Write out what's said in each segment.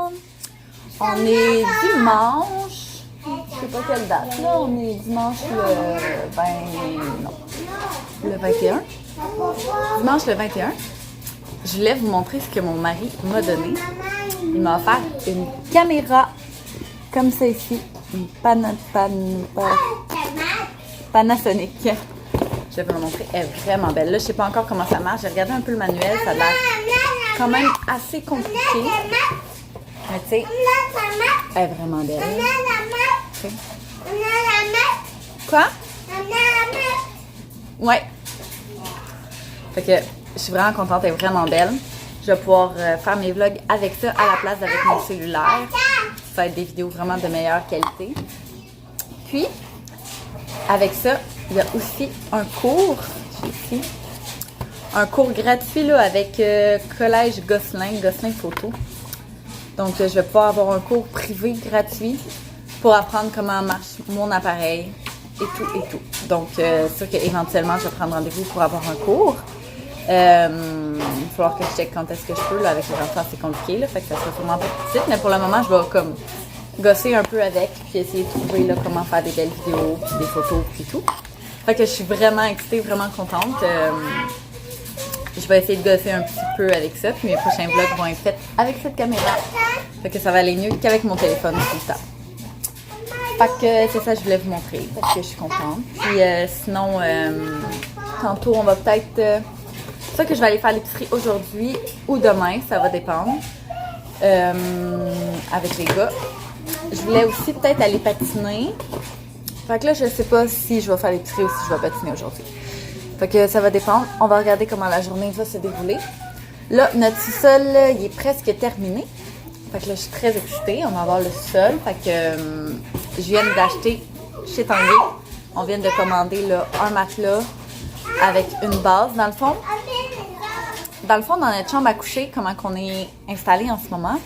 monde! On est dimanche, je sais pas quelle date là, on est dimanche le 20, non, le 21. Dimanche le 21. Je voulais vous montrer ce que mon mari m'a donné. Il m'a offert une caméra comme ça ici, une Panasonic. Je vais vous la montrer, elle est vraiment belle. Là, je sais pas encore comment ça marche. J'ai regardé un peu le manuel, ça a l'air quand même assez compliqué. Mais tu sais, elle est vraiment belle. Okay. Quoi? Ouais. Fait que je suis vraiment contente, elle est vraiment belle. Je vais pouvoir faire mes vlogs avec ça à la place d'avec mon cellulaire. Ça va être des vidéos vraiment de meilleure qualité. Puis, avec ça, il y a aussi un cours, ici, un cours gratuit là, avec Collège Gosselin Photo. Donc, je vais pouvoir avoir un cours privé gratuit pour apprendre comment marche mon appareil et tout. Donc, c'est sûr qu'éventuellement, je vais prendre rendez-vous pour avoir un cours. Il va falloir que je check quand est-ce que je peux. Là, avec les enfants, c'est compliqué. Là, fait que ça sera sûrement pas tout de suite. Mais pour le moment, je vais comme gosser un peu avec puis essayer de trouver là, comment faire des belles vidéos, puis des photos, puis tout. Fait que je suis vraiment excitée, vraiment contente. Je vais essayer de gosser un petit peu avec ça. Puis mes prochains vlogs vont être faits avec cette caméra. Fait que ça va aller mieux qu'avec mon téléphone tout le temps. Fait que c'est ça que je voulais vous montrer. Parce que je suis contente. Puis sinon, tantôt, on va peut-être... c'est ça que je vais aller faire l'épicerie aujourd'hui ou demain. Ça va dépendre. Avec les gars. Je voulais aussi peut-être aller patiner. Fait que là, je sais pas si je vais faire l'épicerie ou si je vais patiner aujourd'hui. Fait que ça va dépendre. On va regarder comment la journée va se dérouler. Là, notre sous-sol, il est presque terminé. Fait que là, je suis très excitée. On va avoir le sous-sol. Fait que je viens d'acheter chez Tanguay. On vient de commander là, un matelas avec une base. Dans le fond, dans notre chambre à coucher, comment qu'on est installé en ce moment,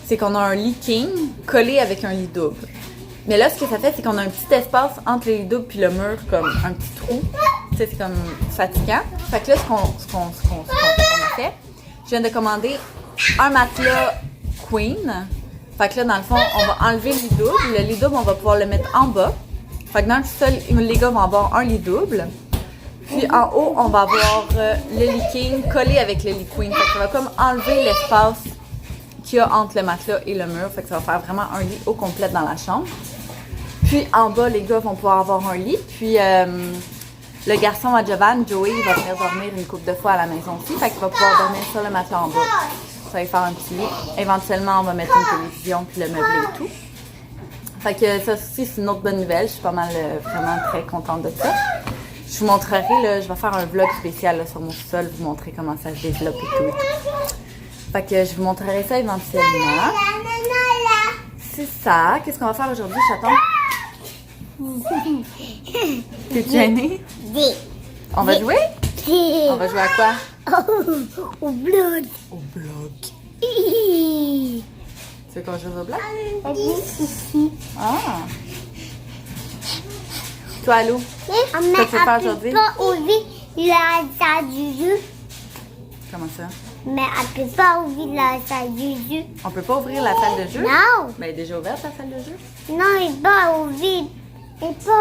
c'est qu'on a un lit king collé avec un lit double. Mais là, ce que ça fait, c'est qu'on a un petit espace entre le lit double puis le mur, comme un petit trou. Tu sais, c'est comme fatigant. Fait que là, ce qu'on a fait, je viens de commander un matelas queen. Fait que là, dans le fond, on va enlever le lit double. Le lit double, on va pouvoir le mettre en bas. Fait que dans le sol, les gars vont avoir un lit double. Puis en haut, on va avoir le lit king collé avec le lit queen. Fait que ça va comme enlever l'espace qu'il y a entre le matelas et le mur. Fait que ça va faire vraiment un lit au complet dans la chambre. Puis en bas, les gars vont pouvoir avoir un lit. Puis le garçon à Jovan, Joey, il va venir dormir une couple de fois à la maison aussi. Fait qu'il va pouvoir dormir sur le matelas en bas. Ça va faire un petit lit. Éventuellement, on va mettre une télévision puis le meubler et tout. Fait que ça aussi, c'est une autre bonne nouvelle. Je suis pas mal vraiment très contente de ça. Je vous montrerai, là, je vais faire un vlog spécial là, sur mon sous-sol, vous montrer comment ça se développe et tout. Fait que je vous montrerai ça éventuellement. C'est ça. Qu'est-ce qu'on va faire aujourd'hui, chaton? T'es gênée? On va jouer? On va jouer à quoi? Au bloc. Au bloc. Tu veux qu'on joue au bloc? Ici. Ah! Toi, Lou? Mais tu veux faire aujourd'hui? pas ouvrir la salle du jeu. Comment ça? Mais elle peut pas ouvrir la salle du jeu. On peut pas ouvrir la salle de jeu? Non. Mais elle est déjà ouverte, la salle de jeu? Non, il peut pas ouvrir. Il peut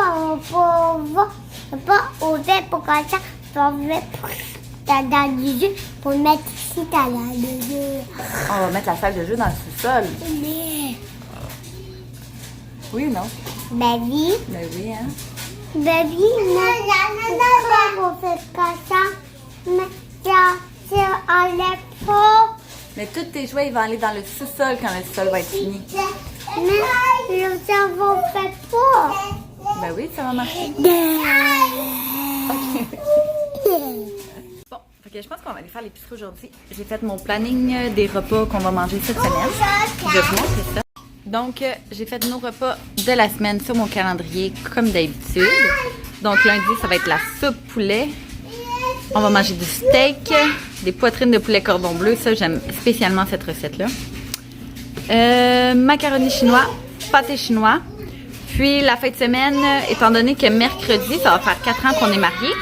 pas ouvrir pour comme ça. Pour ouvrir la salle du jeu. Pour mettre ici ta salle de jeu. On va mettre la salle de jeu dans le sous-sol. Mais... Oui ou non? Baby. Ben oui, hein? Baby, pourquoi on fait pas ça? Mais ça enlève pas. Mais tous tes jouets, ils vont aller dans le sous-sol quand le sous-sol va être fini. Mais le cerveau fait pas. Ben oui, ça va marcher. Bon, fait que je pense qu'on va aller faire l'épicerie aujourd'hui. J'ai fait mon planning des repas qu'on va manger cette semaine. Je vais vous montrer ça. Donc, j'ai fait nos repas de la semaine sur mon calendrier, comme d'habitude. Donc, lundi, ça va être la soupe poulet. On va manger du steak, des poitrines de poulet cordon bleu. Ça, j'aime spécialement cette recette-là. Macaroni chinois, pâté chinois. Puis, la fin de semaine, étant donné que mercredi, ça va faire 4 ans qu'on est mariés.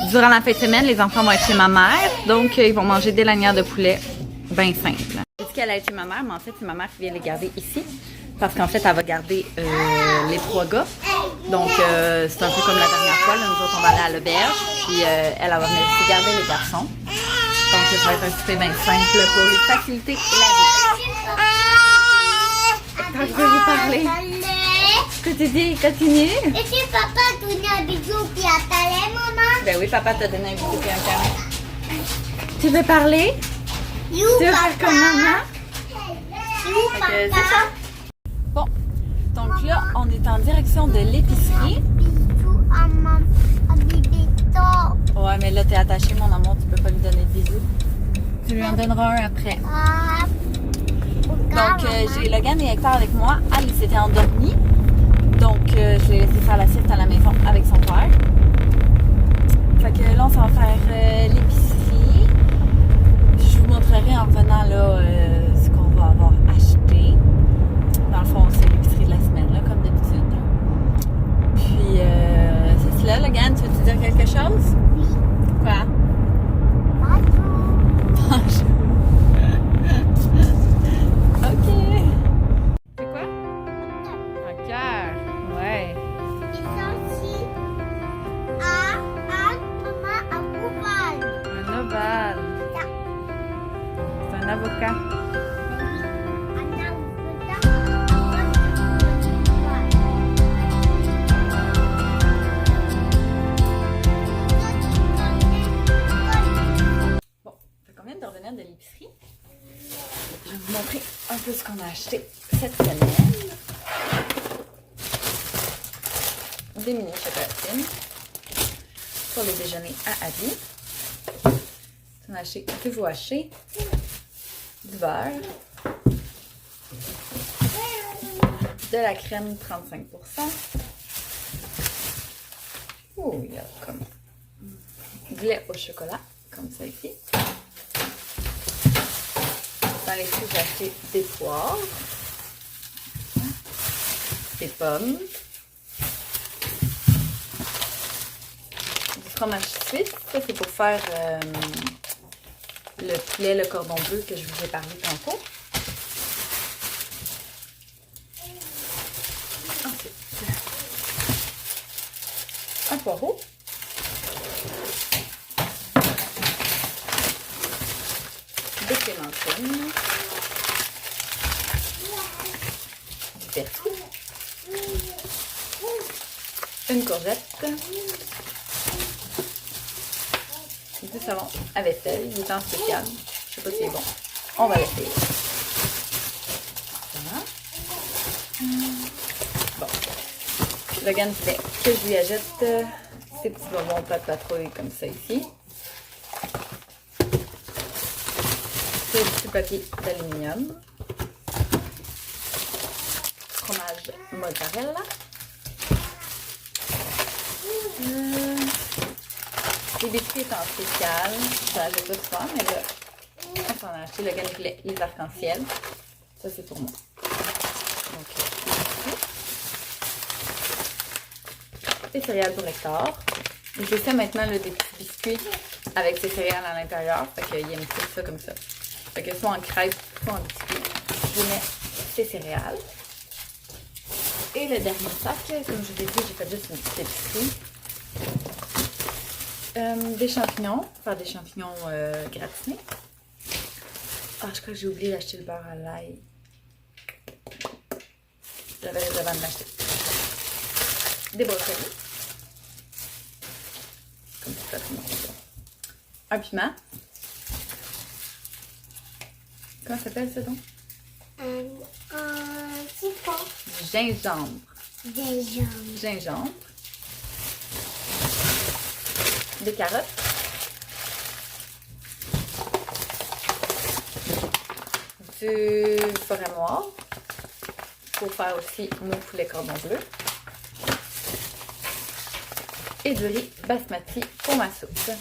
Durant la fin de semaine, les enfants vont être chez ma mère. Donc, ils vont manger des lanières de poulet bien simples. J'ai dit qu'elle allait chez ma mère, mais en fait, c'est ma mère qui vient les garder ici. Parce qu'en fait, elle va garder les 3 gars. Donc, c'est un peu comme la dernière fois. Là, nous autres, on va aller à l'auberge. Puis, elle va venir aussi garder les garçons. Donc, ça va être un souper bien simple pour lui faciliter la vie. Quand je vais vous parler. Que tu dis, continue. Et si papa t'a donné un bisou puis un câlin, maman? Ben oui, papa t'a donné un bisou et un câlin. Tu veux parler? You, Tu veux papa. faire comme maman? You, Fait que papa. c'est ça. Bon, donc là, on est en direction de l'épicerie. Bisous à maman, à Bibito. Ouais, mais là, t'es attaché, mon amour, tu peux pas lui donner de bisous. Tu lui en donneras un après. Ah, Donc, j'ai Logan et Hector avec moi. Alice s'était endormie. Donc, je l'ai laissé faire la sieste à la maison avec son père. Fait que là, on s'en va faire l'épicerie. Je vous montrerai en revenant là ce qu'on va avoir acheté. Dans le fond, c'est l'épicerie de la semaine, là, comme d'habitude. Puis, c'est cela, Logan. Tu veux-tu dire quelque chose? Oui. Quoi? Bonjour. OK. C'est quoi? Un cœur. Ouais. Ils sont ici à maman à Bouval. Un ovale. C'est un avocat. Bon, fait qu'on vient de revenir de l'épicerie. Je vais vous montrer un peu ce qu'on a acheté cette semaine. Des mini chocolatines pour le déjeuner à Abby. On a acheté un peu haché, du beurre, de la crème 35%. Oh, il y a comme du lait au chocolat, comme ça ici. Dans les fruits, j'ai acheté des poires, des pommes, du fromage suisse. Ça, c'est pour faire le poulet, le cordon bleu que je vous ai parlé tantôt. Ensuite, un poireau. Des clémentines. Du persil. Une courgette. Du savon à vaisselle. Il est en spécial. Je sais pas si c'est bon. On va l'essayer. Voilà. Bon. Logan voulait que je lui achète ces petits bonbons plat de patrouille comme ça ici. C'est du petit papier d'aluminium. Fromage mozzarella. Les biscuits étant en spécial, ça n'allait pas souvent, mais là, on s'en a acheté. Logan voulait les arcs-en-ciel. Ça, c'est pour moi. Donc, les céréales pour Hector. J'ai fait maintenant là, des petits biscuits avec ces céréales à l'intérieur. Fait qu'il aime tout ça comme ça. Fait que soit en crêpe, soit en biscuit, je mets ces céréales. Et le dernier sac, comme je vous ai dit, j'ai fait juste une petite épicerie. Des champignons, faire des champignons gratinés. Ah, je crois que j'ai oublié d'acheter le beurre à l'ail. J'avais avant de l'acheter. Des brocolis. Comme ça, un piment. Comment ça s'appelle ça donc? Un citron. Du gingembre. Gingembre. Des carottes. Du forêt noir. Pour faire aussi nos poulets cordon bleu. Et du riz basmati pour ma soupe.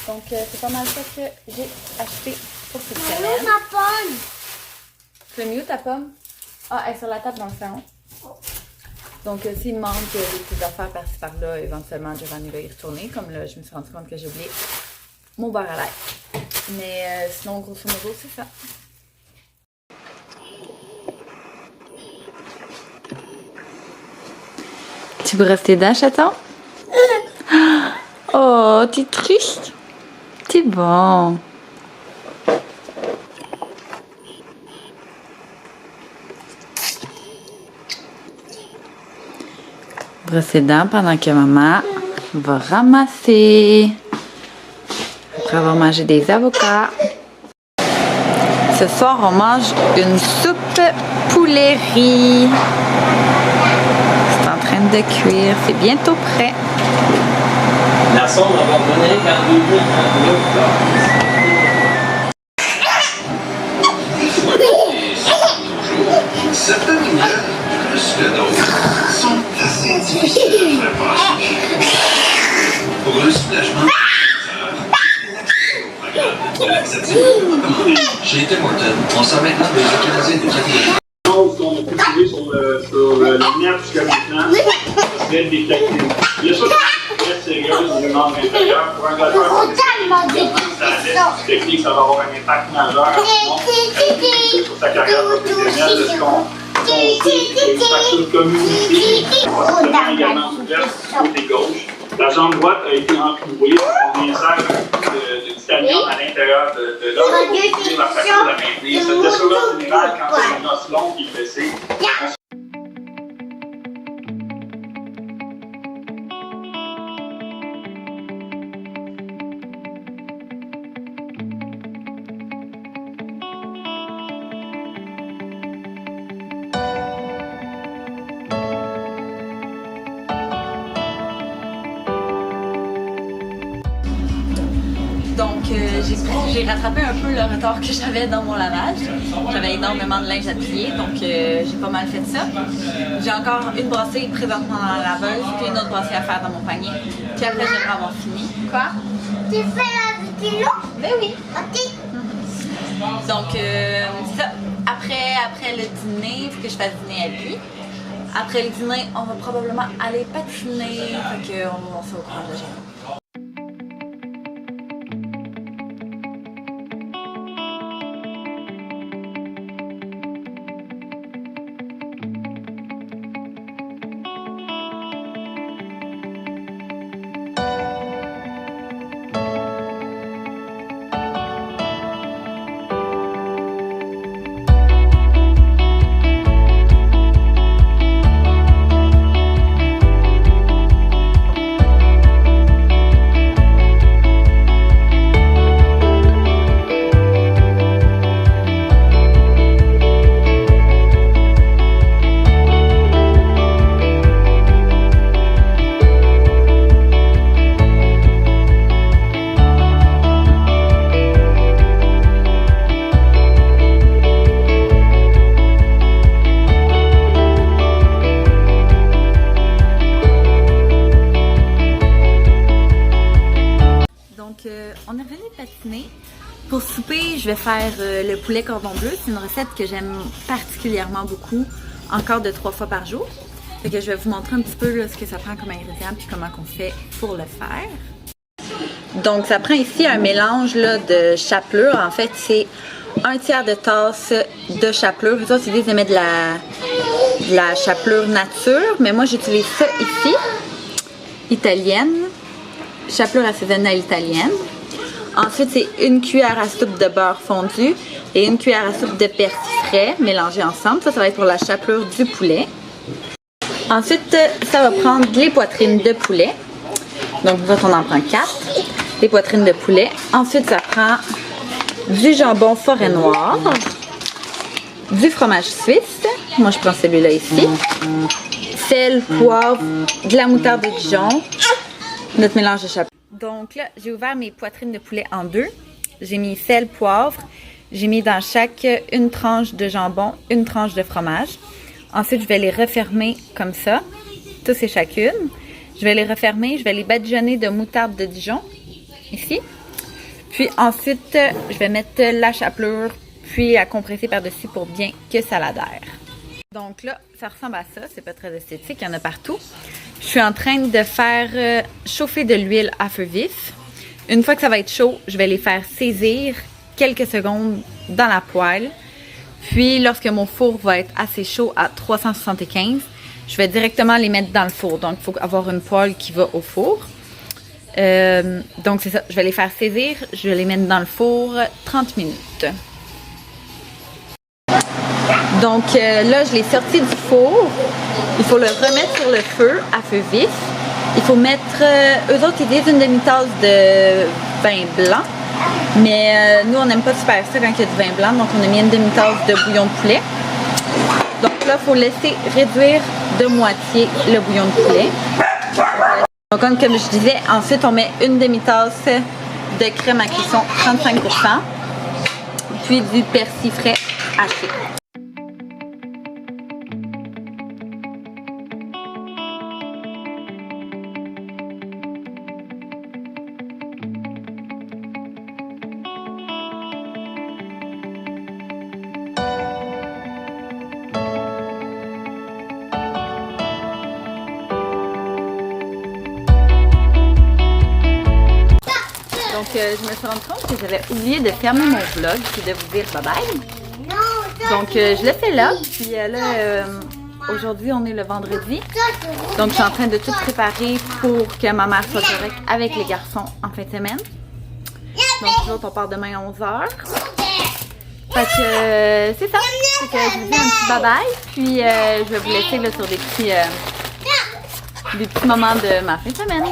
Donc, c'est pas mal ça que j'ai acheté pour cette semaine. Ma pomme. Tu l'as mis où ta pomme? Ah, elle est sur la table dans le salon. Donc, s'il me manque des petites affaires par-ci par-là, éventuellement, Giovanni va y retourner. Comme là, je me suis rendu compte que j'ai oublié mon beurre à l'ail. Mais sinon, grosso modo, c'est ça. Tu brosses tes dents, chaton? Oh, t'es triste? C'est bon. Brosse les dents pendant que maman va ramasser. Après avoir mangé des avocats. Ce soir, on mange une soupe poulet riz. C'est en train de cuire. C'est bientôt prêt. La sonde va revenir en 2039. Certaines lumières, plus que d'autres, sont assez difficiles à faire passer. Pour un soulagement, de laxatif recommandé chez Tim Hortons. On sent maintenant des Canadiens de catégorie. Qu'on a pu trouver sur le net jusqu'à maintenant, ça serait des techniques. Il y a ça très sérieuse des membres intérieurs. Pour un gâcheur, technique, ça va avoir un impact majeur sur sa carrière professionnelle, de ce qu'on sait, c'est une fracture communiquée, possiblement également ouverte du côté gauche. La jambe droite a été entourée, on insère de titanium à l'intérieur de l'os pour ouvrir la fracture de la maintenir. Cette blessure-là, en général, quand c'est un os long qui est blessé, Donc, j'ai rattrapé un peu le retard que j'avais dans mon lavage. J'avais énormément de linge à plier, donc j'ai pas mal fait ça. J'ai encore une brassée présentement dans la laveuse, puis une autre brassée à faire dans mon panier. Puis après, j'aimerais avoir fini. Quoi? Tu fais la vidéo? Ben oui. Ok. Donc, c'est ça. Après le dîner, il faut que je fasse dîner à lui. Après le dîner, on va probablement aller patiner. Fait qu'on va voir ça au courant de la journée. On est revenu patiner. Pour souper, je vais faire le poulet cordon bleu. C'est une recette que j'aime particulièrement beaucoup, encore de 3 fois par jour. Fait que je vais vous montrer un petit peu là, ce que ça prend comme ingrédient puis comment on fait pour le faire. Donc, ça prend ici un mélange là, de chapelure. En fait, c'est 1/3 de tasse de chapelure. Les autres, ils mettent de la chapelure nature, mais moi, j'utilise ça ici, italienne. Chapelure assaisonnée à l'italienne. Ensuite, c'est 1 cuillère à soupe de beurre fondu et 1 cuillère à soupe de persil frais mélangés ensemble. Ça va être pour la chapelure du poulet. Ensuite, ça va prendre les poitrines de poulet. Donc, nous autres, on en prend 4. Les poitrines de poulet. Ensuite, ça prend du jambon forêt noire, du fromage suisse. Moi, je prends celui-là ici. Sel, poivre, de la moutarde de Dijon. Notre mélange de chapelure. Donc là, j'ai ouvert mes poitrines de poulet en deux. J'ai mis sel, poivre. J'ai mis dans chaque une tranche de jambon, une tranche de fromage. Ensuite, je vais les refermer comme ça, tous et chacune. Je vais les refermer, je vais les badigeonner de moutarde de Dijon, ici. Puis ensuite, je vais mettre la chapelure, puis à compresser par-dessus pour bien que ça l'adhère. Donc là, ça ressemble à ça, c'est pas très esthétique, il y en a partout. Je suis en train de faire chauffer de l'huile à feu vif. Une fois que ça va être chaud, je vais les faire saisir quelques secondes dans la poêle. Puis lorsque mon four va être assez chaud à 375, je vais directement les mettre dans le four. Donc, il faut avoir une poêle qui va au four. Donc, c'est ça. Je vais les faire saisir. Je vais les mettre dans le four 30 minutes. Donc, là, je l'ai sorti du four. Il faut le remettre sur le feu, à feu vif. Il faut mettre... eux autres, ils disent une demi-tasse de vin blanc. Mais nous, on n'aime pas super ça quand il y a du vin blanc. Donc, on a mis une demi-tasse de bouillon de poulet. Donc là, il faut laisser réduire de moitié le bouillon de poulet. Donc, comme je disais, ensuite, on met une demi-tasse de crème à cuisson 35%. Puis du persil frais haché. Donc, je me suis rendu compte que j'avais oublié de fermer mon vlog et de vous dire bye bye. Donc, je le fais là. Puis là, aujourd'hui, on est le vendredi. Donc, je suis en train de tout préparer pour que ma mère soit correcte avec les garçons en fin de semaine. Donc, nous autres, on part demain à 11h. Fait que c'est ça. Fait que je vous dis un petit bye bye. Puis, je vais vous laisser là, sur des petits moments de ma fin de semaine.